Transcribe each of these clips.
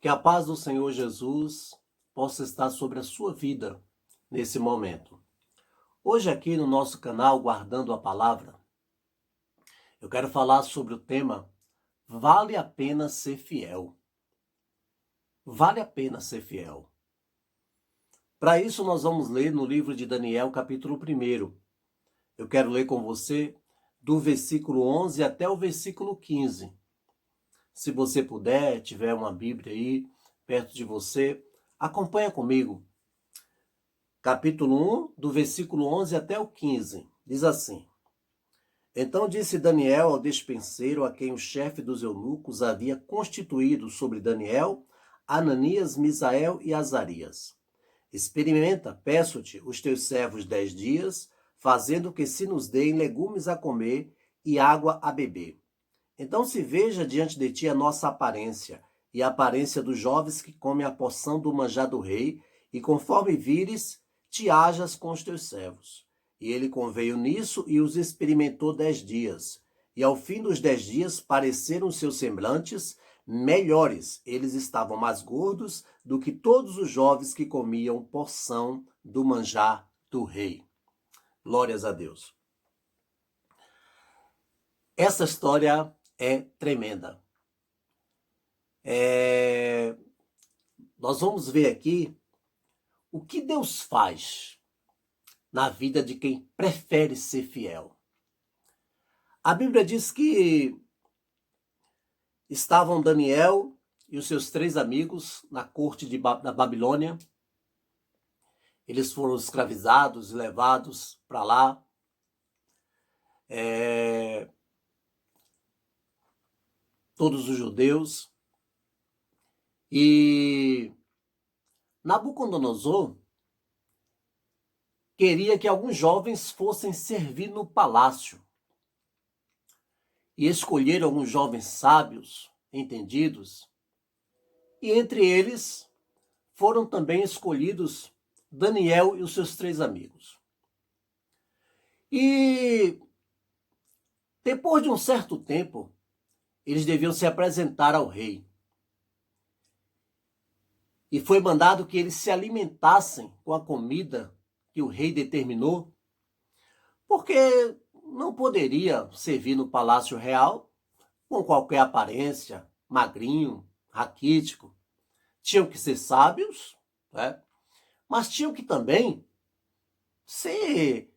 Que a paz do Senhor Jesus possa estar sobre a sua vida nesse momento. Hoje aqui no nosso canal Guardando a Palavra, eu quero falar sobre o tema Vale a pena ser fiel. Vale a pena ser fiel. Para isso nós vamos ler no livro de Daniel, capítulo 1. Eu quero ler com você do versículo 11 até o versículo 15. Se você puder, tiver uma Bíblia aí perto de você, acompanha comigo. Capítulo 1, do versículo 11 até o 15. Diz assim: Então disse Daniel ao despenseiro, a quem o chefe dos eunucos havia constituído sobre Daniel, Ananias, Misael e Azarias: Experimenta, peço-te, os teus servos 10 dias, fazendo que se nos deem legumes a comer e água a beber. Então se veja diante de ti a nossa aparência, e a aparência dos jovens que comem a porção do manjar do rei, e conforme vires, te hajas com os teus servos. E ele conveio nisso e os experimentou 10 dias. E ao fim dos 10 dias pareceram seus semblantes melhores. Eles estavam mais gordos do que todos os jovens que comiam porção do manjar do rei. Glórias a Deus. Essa história é tremenda. Nós vamos ver aqui o que Deus faz na vida de quem prefere ser fiel. A Bíblia diz que estavam Daniel e os seus 3 amigos na corte da Babilônia. Eles foram escravizados e levados para lá. Todos os judeus. E Nabucodonosor queria que alguns jovens fossem servir no palácio. E escolheram alguns jovens sábios, entendidos. E entre eles foram também escolhidos Daniel e os seus 3 amigos. E depois de um certo tempo, eles deviam se apresentar ao rei. E foi mandado que eles se alimentassem com a comida que o rei determinou, porque não poderia servir no palácio real com qualquer aparência, magrinho, raquítico. Tinham que ser sábios, né? Mas tinham que também ser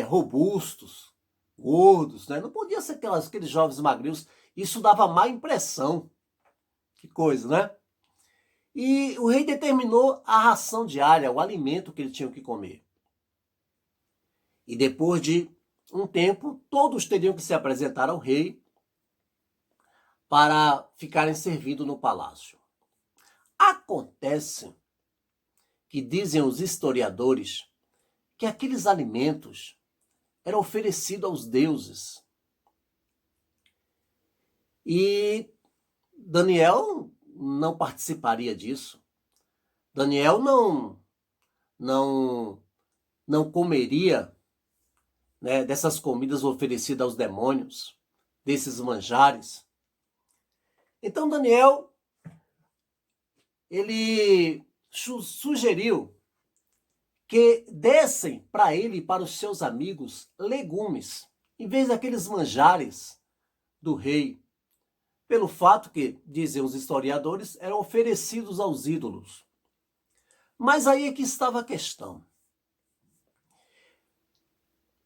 robustos, gordos, né? Não podia ser aqueles jovens magrinhos. Isso dava má impressão. Que coisa, né? E o rei determinou a ração diária, o alimento que eles tinham que comer. E depois de um tempo, todos teriam que se apresentar ao rei para ficarem servidos no palácio. Acontece que dizem os historiadores que aqueles alimentos eram oferecidos aos deuses. E Daniel não participaria disso. Daniel não comeria, né, dessas comidas oferecidas aos demônios, desses manjares. Então Daniel, ele sugeriu que dessem para ele e para os seus amigos legumes, em vez daqueles manjares do rei, pelo fato que, dizem os historiadores, eram oferecidos aos ídolos. Mas aí é que estava a questão.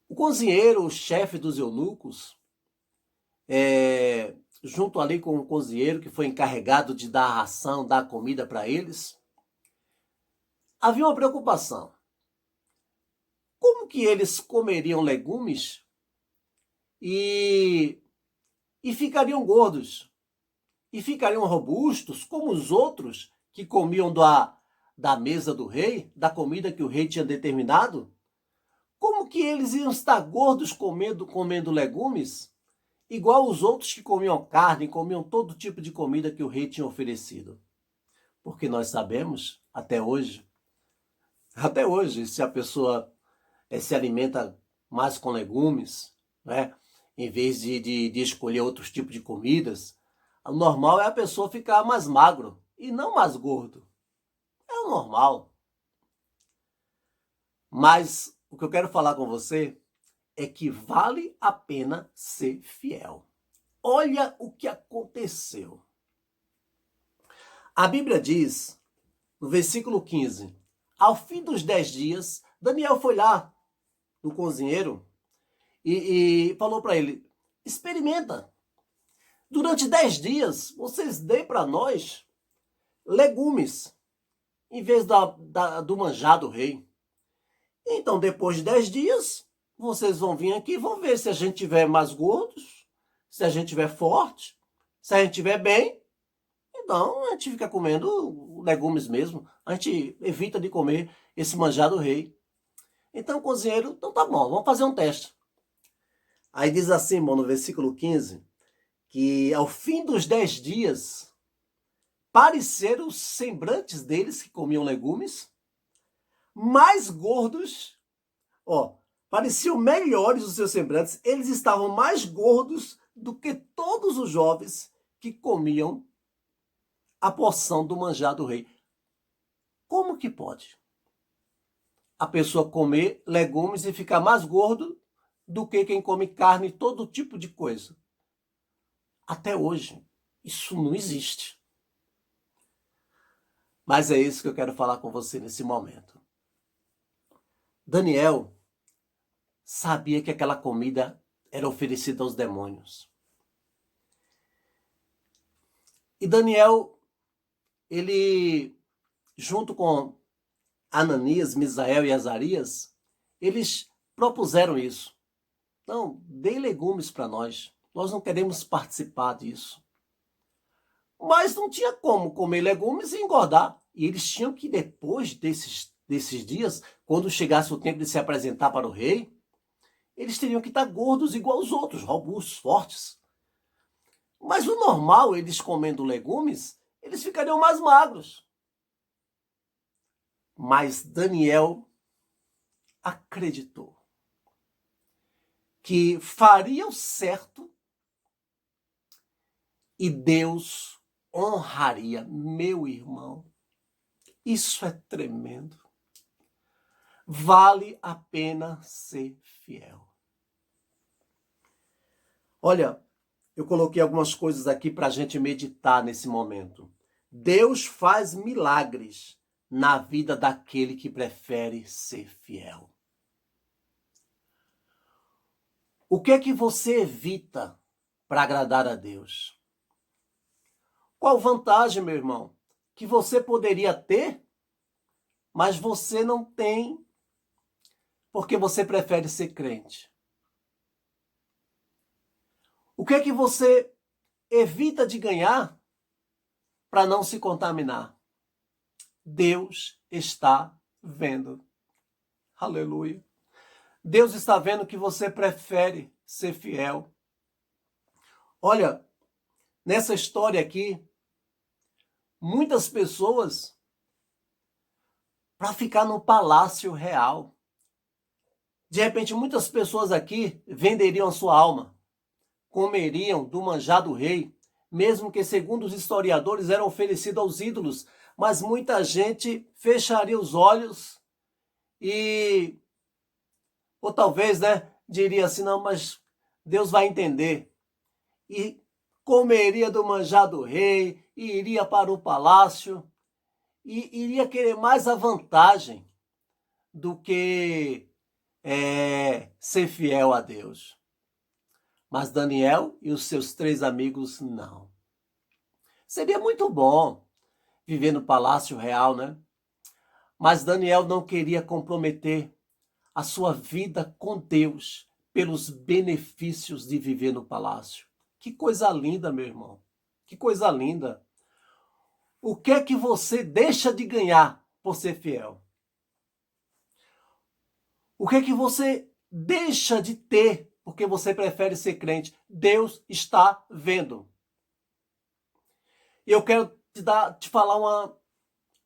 O cozinheiro, o chefe dos eunucos, junto ali com o cozinheiro que foi encarregado de dar a ração, dar a comida para eles, havia uma preocupação. Como que eles comeriam legumes e ficariam gordos? E ficariam robustos como os outros que comiam da mesa do rei, da comida que o rei tinha determinado? Como que eles iam estar gordos comendo legumes, igual os outros que comiam carne, comiam todo tipo de comida que o rei tinha oferecido? Porque nós sabemos, até hoje, se a pessoa se alimenta mais com legumes, né, em vez de escolher outros tipos de comidas, o normal é a pessoa ficar mais magro e não mais gordo. É o normal. Mas o que eu quero falar com você é que vale a pena ser fiel. Olha o que aconteceu. A Bíblia diz, no versículo 15, ao fim dos 10 dias, Daniel foi lá no cozinheiro e falou para ele, experimenta. Durante 10 dias, vocês deem para nós legumes, em vez do manjar do rei. Então, depois de 10 dias, vocês vão vir aqui e vão ver se a gente tiver mais gordos, se a gente tiver forte, se a gente tiver bem. Então, a gente fica comendo legumes mesmo. A gente evita de comer esse manjar do rei. Então, o cozinheiro, então tá bom, vamos fazer um teste. Aí diz assim, irmão, no versículo 15, que ao fim dos 10 dias, pareceram os semblantes deles que comiam legumes mais gordos, pareciam melhores os seus semblantes, eles estavam mais gordos do que todos os jovens que comiam a porção do manjar do rei. Como que pode a pessoa comer legumes e ficar mais gordo do que quem come carne e todo tipo de coisa? Até hoje, isso não existe. Mas é isso que eu quero falar com você nesse momento. Daniel sabia que aquela comida era oferecida aos demônios. E Daniel, ele, junto com Ananias, Misael e Azarias, eles propuseram isso. Não, dê legumes para nós. Nós não queremos participar disso. Mas não tinha como comer legumes e engordar. E eles tinham que, depois desses dias, quando chegasse o tempo de se apresentar para o rei, eles teriam que estar gordos igual os outros, robustos, fortes. Mas o normal, eles comendo legumes, eles ficariam mais magros. Mas Daniel acreditou que faria o certo e Deus honraria. Meu irmão, isso é tremendo. Vale a pena ser fiel. Olha, eu coloquei algumas coisas aqui para a gente meditar nesse momento. Deus faz milagres na vida daquele que prefere ser fiel. O que é que você evita para agradar a Deus? Qual vantagem, meu irmão, que você poderia ter, mas você não tem porque você prefere ser crente? O que é que você evita de ganhar para não se contaminar? Deus está vendo. Aleluia. Deus está vendo que você prefere ser fiel. Olha, nessa história aqui, muitas pessoas, para ficar no palácio real, de repente muitas pessoas aqui venderiam a sua alma, comeriam do manjar do rei, mesmo que, segundo os historiadores, eram oferecidos aos ídolos, mas muita gente fecharia os olhos ou talvez, diria assim, não, mas Deus vai entender. E comeria do manjar do rei, e iria para o palácio, e iria querer mais a vantagem do que ser fiel a Deus. Mas Daniel e os seus 3 amigos, não. Seria muito bom viver no palácio real, né? Mas Daniel não queria comprometer a sua vida com Deus pelos benefícios de viver no palácio. Que coisa linda, meu irmão. Que coisa linda. O que é que você deixa de ganhar por ser fiel? O que é que você deixa de ter porque você prefere ser crente? Deus está vendo. E eu quero te falar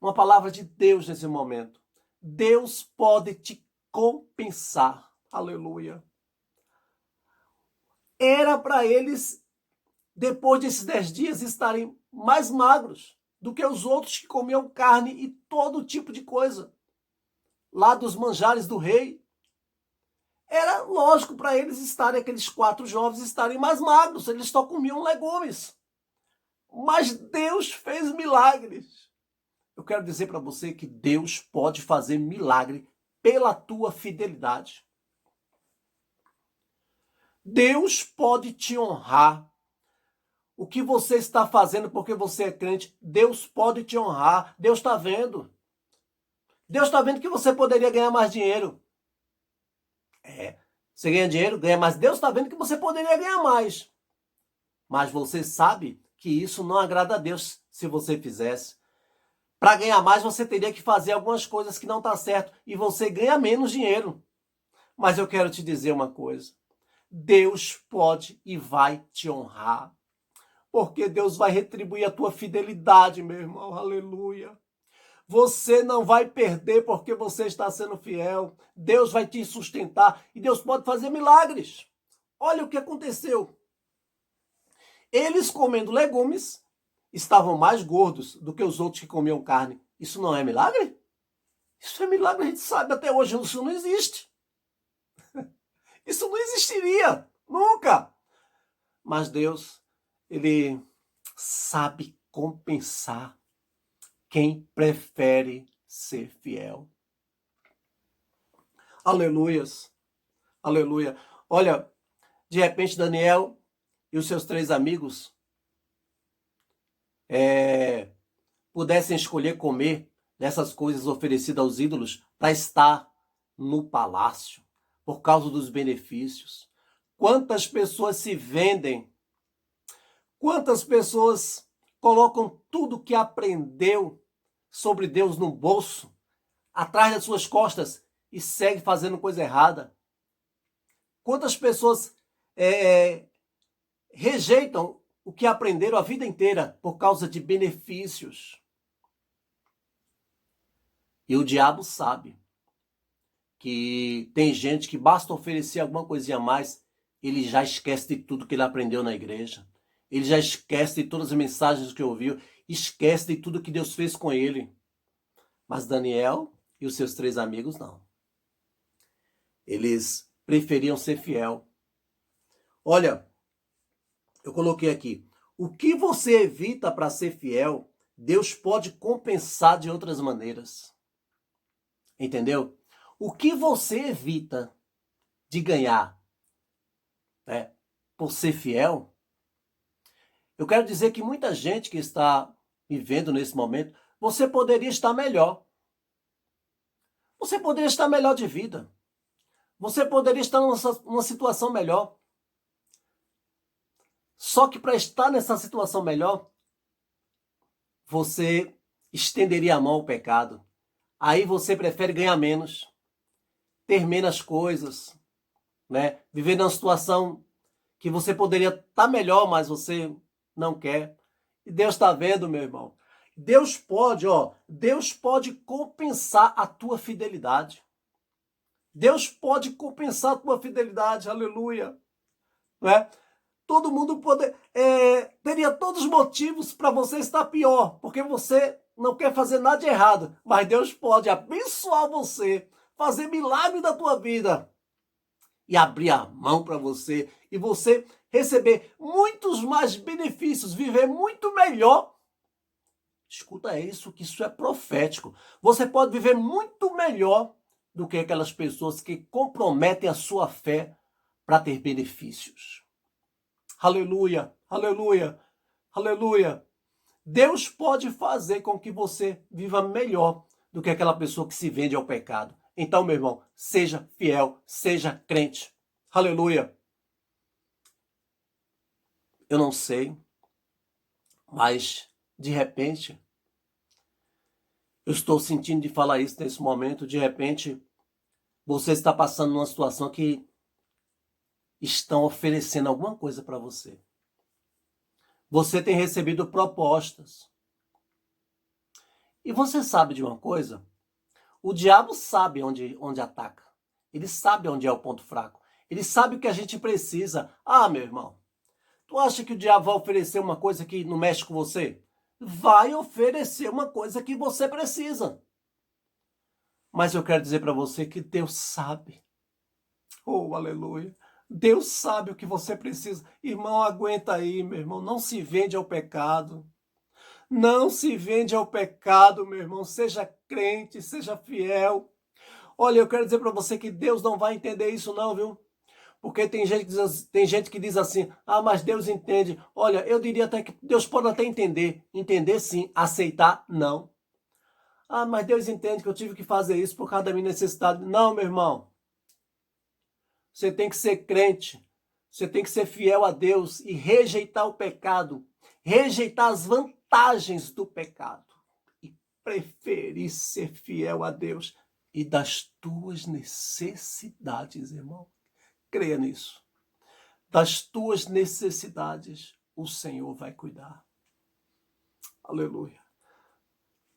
uma palavra de Deus nesse momento. Deus pode te compensar. Aleluia. Era para eles, depois desses 10 dias, estarem mais magros do que os outros que comiam carne e todo tipo de coisa. Lá dos manjares do rei. Era lógico para eles estarem, aqueles 4 jovens estarem mais magros, eles só comiam legumes. Mas Deus fez milagres. Eu quero dizer para você que Deus pode fazer milagre pela tua fidelidade. Deus pode te honrar. O que você está fazendo porque você é crente, Deus pode te honrar. Deus está vendo. Deus está vendo que você poderia ganhar mais dinheiro. Você ganha dinheiro, ganha mais. Deus está vendo que você poderia ganhar mais. Mas você sabe que isso não agrada a Deus se você fizesse. Para ganhar mais, você teria que fazer algumas coisas que não está certo. E você ganha menos dinheiro. Mas eu quero te dizer uma coisa. Deus pode e vai te honrar. Porque Deus vai retribuir a tua fidelidade, meu irmão. Aleluia. Você não vai perder porque você está sendo fiel. Deus vai te sustentar e Deus pode fazer milagres. Olha o que aconteceu. Eles comendo legumes estavam mais gordos do que os outros que comiam carne. Isso não é milagre? Isso é milagre, a gente sabe até hoje. Isso não existe. Isso não existiria. Nunca. Mas Deus, Ele sabe compensar quem prefere ser fiel. Aleluias. Aleluia. Olha, de repente Daniel e os seus 3 amigos pudessem escolher comer dessas coisas oferecidas aos ídolos para estar no palácio, por causa dos benefícios. Quantas pessoas se vendem? Quantas pessoas colocam tudo que aprendeu sobre Deus no bolso, atrás das suas costas e segue fazendo coisa errada? Quantas pessoas rejeitam o que aprenderam a vida inteira por causa de benefícios? E o diabo sabe que tem gente que basta oferecer alguma coisinha a mais, ele já esquece de tudo que ele aprendeu na igreja. Ele já esquece de todas as mensagens que ouviu, esquece de tudo que Deus fez com ele. Mas Daniel e os seus 3 amigos não. Eles preferiam ser fiel. Olha, eu coloquei aqui. O que você evita para ser fiel, Deus pode compensar de outras maneiras. Entendeu? O que você evita de ganhar, por ser fiel, eu quero dizer que muita gente que está vivendo nesse momento, você poderia estar melhor. Você poderia estar melhor de vida. Você poderia estar numa situação melhor. Só que para estar nessa situação melhor, você estenderia a mão ao pecado. Aí você prefere ganhar menos, ter menos coisas, viver numa situação que você poderia estar melhor, mas você não quer. E Deus está vendo, meu irmão. Deus pode compensar a tua fidelidade. Deus pode compensar a tua fidelidade, aleluia. Todo mundo teria todos os motivos para você estar pior, porque você não quer fazer nada de errado. Mas Deus pode abençoar você, fazer milagre da tua vida e abrir a mão para você e você receber muitos mais benefícios, viver muito melhor. Escuta isso, que isso é profético. Você pode viver muito melhor do que aquelas pessoas que comprometem a sua fé para ter benefícios. Aleluia, aleluia, aleluia. Deus pode fazer com que você viva melhor do que aquela pessoa que se vende ao pecado. Então, meu irmão, seja fiel, seja crente. Aleluia. Eu não sei, mas de repente, eu estou sentindo de falar isso nesse momento, de repente, você está passando numa situação que estão oferecendo alguma coisa para você. Você tem recebido propostas. E você sabe de uma coisa? O diabo sabe onde ataca. Ele sabe onde é o ponto fraco. Ele sabe o que a gente precisa. Ah, meu irmão, tu acha que o diabo vai oferecer uma coisa que não mexe com você? vai oferecer uma coisa que você precisa. Mas eu quero dizer para você que Deus sabe. Oh, aleluia. Deus sabe o que você precisa. Irmão, aguenta aí, meu irmão. Não se vende ao pecado. Não se vende ao pecado, meu irmão. Seja crente, seja fiel. Olha, eu quero dizer para você que Deus não vai entender isso não, viu? Porque tem gente que diz assim, mas Deus entende. Olha, eu diria até que Deus pode até entender. Entender sim, aceitar não. Mas Deus entende que eu tive que fazer isso por causa da minha necessidade. Não, meu irmão. Você tem que ser crente. Você tem que ser fiel a Deus e rejeitar o pecado. Rejeitar as vantagens do pecado. E preferir ser fiel a Deus e das tuas necessidades, irmão. Creia nisso. Das tuas necessidades, o Senhor vai cuidar. Aleluia.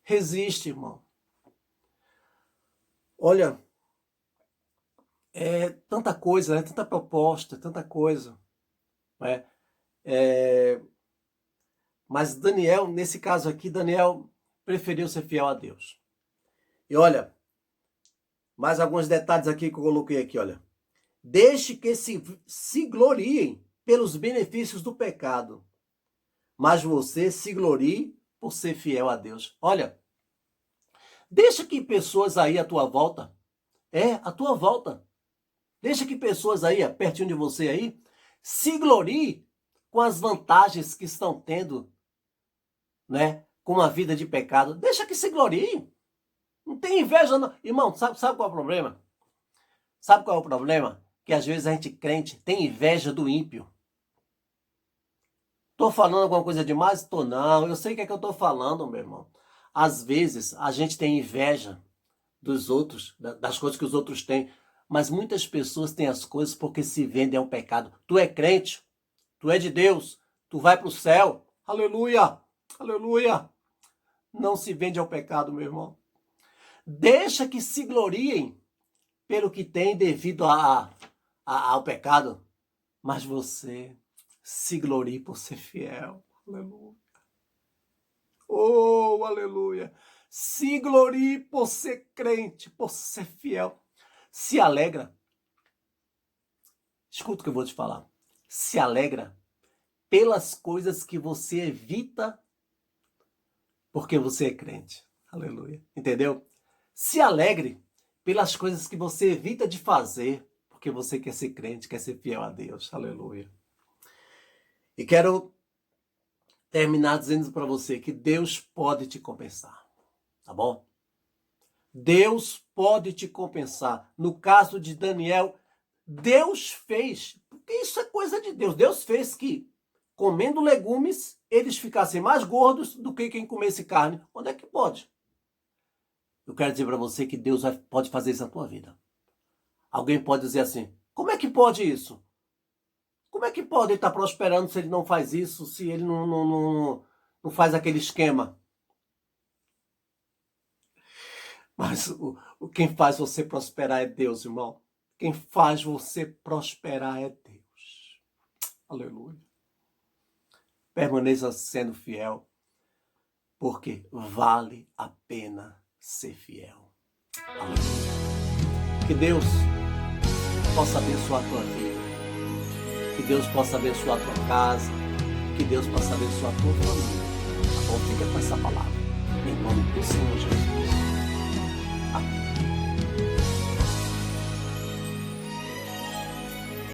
Resiste, irmão. Olha, é tanta coisa, né? Tanta proposta, tanta coisa. Né? Mas Daniel, nesse caso aqui, Daniel preferiu ser fiel a Deus. E olha, mais alguns detalhes aqui que eu coloquei aqui, olha. Deixe que se gloriem pelos benefícios do pecado, mas você se glorie por ser fiel a Deus. Olha, deixa que pessoas aí à tua volta, à tua volta, deixa que pessoas aí, pertinho de você aí, se gloriem com as vantagens que estão tendo, né, com uma vida de pecado. Deixa que se gloriem. Não tem inveja não. Irmão, sabe qual é o problema? Sabe qual é o problema? Que às vezes a gente crente tem inveja do ímpio. Tô falando alguma coisa demais? Tô não. Eu sei o que é que eu tô falando, meu irmão. Às vezes a gente tem inveja dos outros, das coisas que os outros têm. Mas muitas pessoas têm as coisas porque se vendem ao pecado. Tu é crente, tu é de Deus, tu vai para o céu. Aleluia, aleluia. Não se vende ao pecado, meu irmão. Deixa que se gloriem pelo que tem devido ao pecado. Mas você se glorie por ser fiel. Aleluia. Oh, aleluia. Se glorie por ser crente, por ser fiel. Se alegra. Escuta o que eu vou te falar. Se alegra pelas coisas que você evita porque você é crente. Aleluia. Entendeu? Se alegre pelas coisas que você evita de fazer porque você quer ser crente, quer ser fiel a Deus. Aleluia. E quero terminar dizendo para você que Deus pode te compensar. Tá bom? Deus pode te compensar. No caso de Daniel, Deus fez, porque isso é coisa de Deus. Deus fez que, comendo legumes, eles ficassem mais gordos do que quem comesse carne. Onde é que pode? Eu quero dizer para você que Deus pode fazer isso na tua vida. Alguém pode dizer assim, como é que pode isso? Como é que pode ele estar prosperando se ele não faz isso, se ele não faz aquele esquema? Mas quem faz você prosperar é Deus, irmão. Quem faz você prosperar é Deus. Aleluia. Permaneça sendo fiel, porque vale a pena ser fiel. Aleluia. Que Deus possa abençoar a tua vida. Que Deus possa abençoar a tua casa. Que Deus possa abençoar a tua família. Tá bom? Fica com essa palavra.